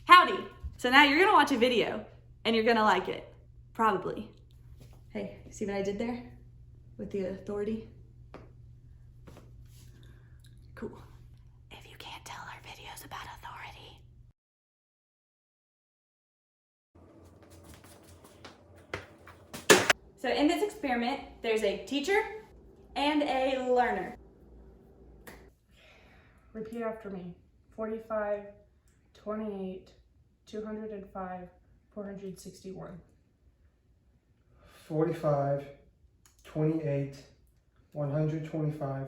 Howdy! So now you're gonna watch a video and you're gonna like it. Probably. Hey, see what I did there? With the authority? Cool. If you can't tell, our video's about authority. So in this experiment, there's a teacher and a learner. Repeat after me. 45, 28, 205, 461. 45, 28, 125,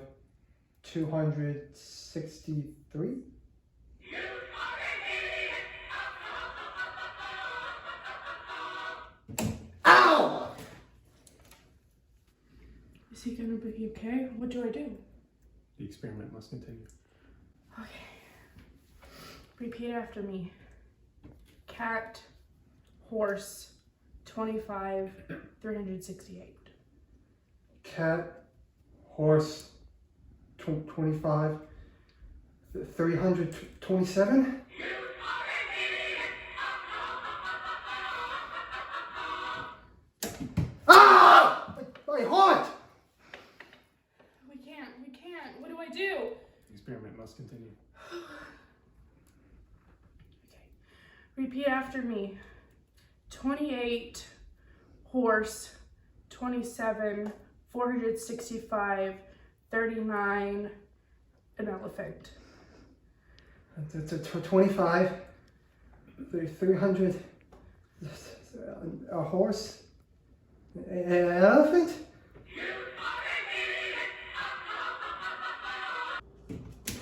263? Ow! Is he gonna be okay? What do I do? The experiment must continue. Okay. Repeat after me. Cat, horse, 25, 368. Cat, horse, 25, 327? Ah! My heart! We can't. What do I do? The experiment must continue. Okay. Repeat after me. 28, horse, 27, 465, 39, an elephant. 25, 300, a horse, an elephant?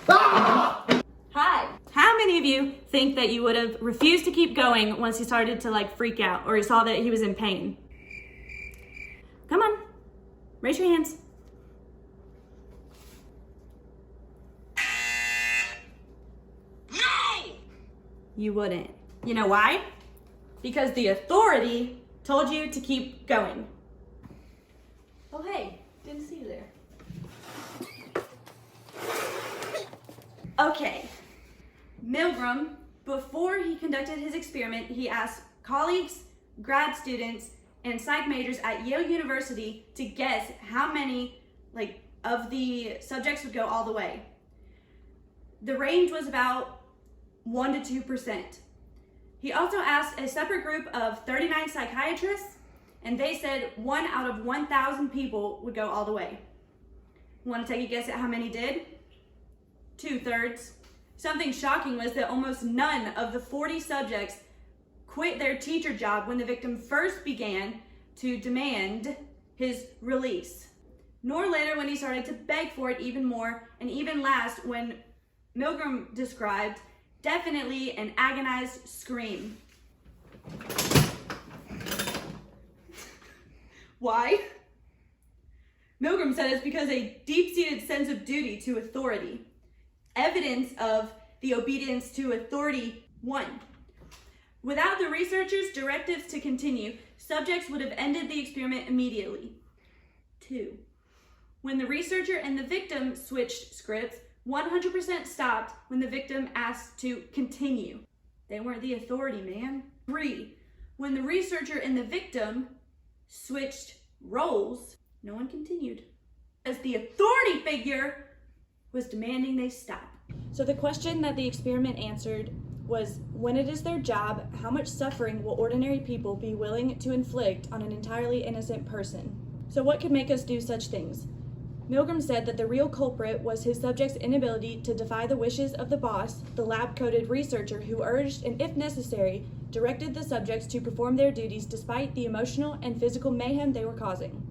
Ah! Hi. How many of you think that you would have refused to keep going once he started to freak out or you saw that he was in pain? Come on, raise your hands. No! You wouldn't. You know why? Because the authority told you to keep going. Oh hey, didn't see you there. Okay. Milgram, before he conducted his experiment, he asked colleagues, grad students, and psych majors at Yale University to guess how many of the subjects would go all the way. The range was about 1 to 2%. He also asked a separate group of 39 psychiatrists, and they said 1 out of 1,000 people would go all the way. Want to take a guess at how many did? 2/3. Something shocking was that almost none of the 40 subjects quit their teacher job when the victim first began to demand his release, nor later when he started to beg for it even more, and even last when Milgram described definitely an agonized scream. Why? Milgram said it's because a deep-seated sense of duty to authority. Evidence of the obedience to authority 1. Without the researchers' directives to continue, subjects would have ended the experiment immediately. 2. When the researcher and the victim switched scripts, 100% stopped when the victim asked to continue. They weren't the authority, man. 3. When the researcher and the victim switched roles, no one continued, as the authority figure was demanding they stop. So the question that the experiment answered was, when it is their job, how much suffering will ordinary people be willing to inflict on an entirely innocent person? So what could make us do such things? Milgram said that the real culprit was his subject's inability to defy the wishes of the boss, the lab-coated researcher who urged and, if necessary, directed the subjects to perform their duties despite the emotional and physical mayhem they were causing.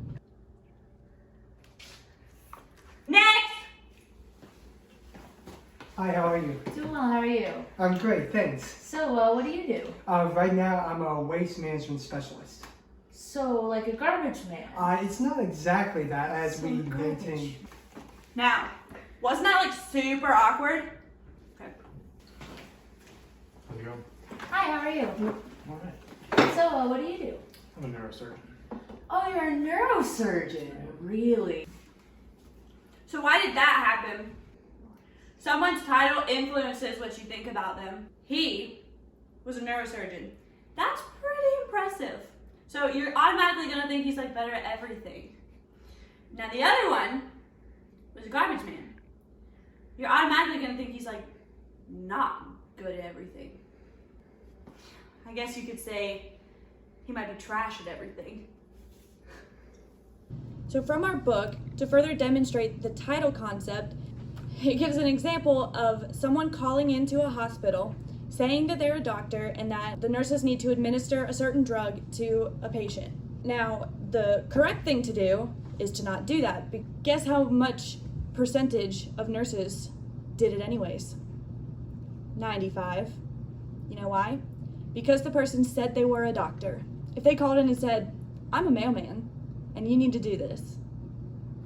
Next! Hi, how are you? Doing well, how are you? I'm great, thanks. So, what do you do? Right now, I'm a waste management specialist. So, like a garbage man? It's not exactly that, as we garbage. maintain. Now, wasn't that super awkward? Okay. How's it going? Hi, how are you? All right. So, what do you do? I'm a neurosurgeon. Oh, you're a neurosurgeon. Really? So why did that happen? Someone's title influences what you think about them. He was a neurosurgeon. That's pretty impressive. So you're automatically gonna think he's like better at everything. Now the other one was a garbage man. You're automatically gonna think he's like not good at everything. I guess you could say he might be trash at everything. So from our book, to further demonstrate the title concept, it gives an example of someone calling into a hospital saying that they're a doctor and that the nurses need to administer a certain drug to a patient. Now, the correct thing to do is to not do that. Guess how much percentage of nurses did it anyways? 95. You know why? Because the person said they were a doctor. If they called in and said, I'm a mailman and you need to do this,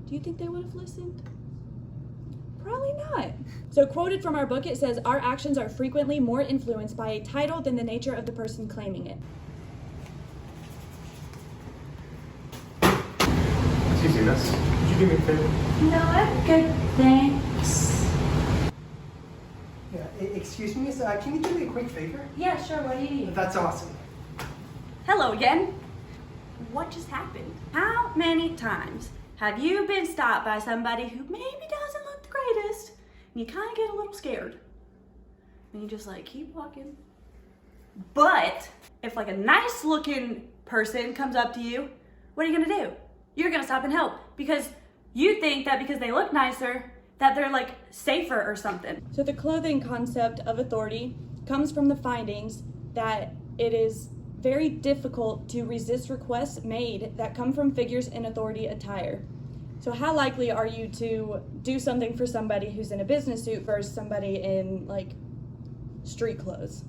do you think they would have listened? Probably not. So quoted from our book, it says, our actions are frequently more influenced by a title than the nature of the person claiming it. Excuse me, miss. Could you do me a favor? No, I'm good, thanks. Yeah, excuse me, miss, can you do me a quick favor? Yeah, sure, what do you need? That's awesome. Hello again. What just happened? How many times have you been stopped by somebody who maybe doesn't look the greatest and you kind of get a little scared and you just like keep walking? But if like a nice looking person comes up to you, what are you gonna do? You're gonna stop and help because you think that because they look nicer that they're like safer or something. So the clothing concept of authority comes from the findings that it is very difficult to resist requests made that come from figures in authority attire. So how likely are you to do something for somebody who's in a business suit versus somebody in like street clothes?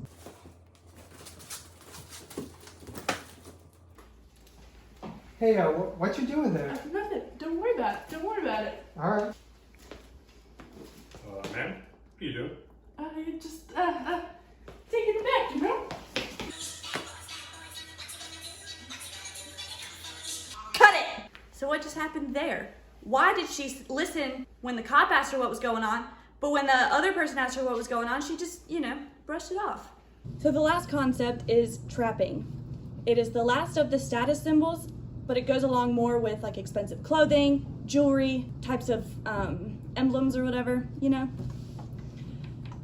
Hey, what you doing there? Nothing. Don't worry about it. Don't worry about it. All right. Ma'am, what are you doing? You just taking it back, you know? Cut it! So what just happened there? Why did she listen when the cop asked her what was going on, but when the other person asked her what was going on, she just, brushed it off? So the last concept is trapping. It is the last of the status symbols, but it goes along more with like expensive clothing, jewelry, types of emblems or whatever,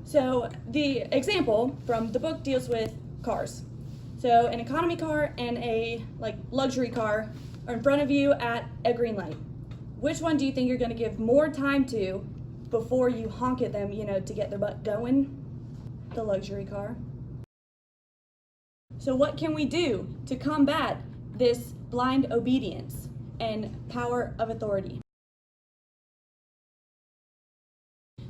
So the example from the book deals with cars. So an economy car and a luxury car are in front of you at a green light. Which one do you think you're gonna give more time to before you honk at them, to get their butt going? The luxury car. So what can we do to combat this blind obedience and power of authority?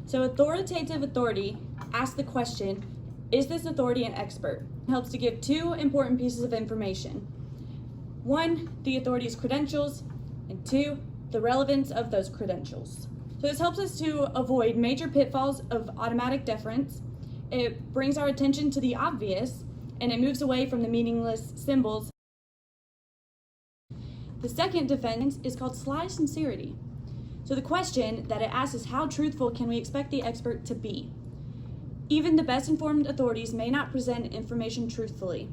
So authoritative authority asks the question, is this authority an expert? It helps to give two important pieces of information. One, the authority's credentials, and two, the relevance of those credentials. So this helps us to avoid major pitfalls of automatic deference. It brings our attention to the obvious, and it moves away from the meaningless symbols. The second defense is called sly sincerity. So the question that it asks is, how truthful can we expect the expert to be? Even the best informed authorities may not present information truthfully.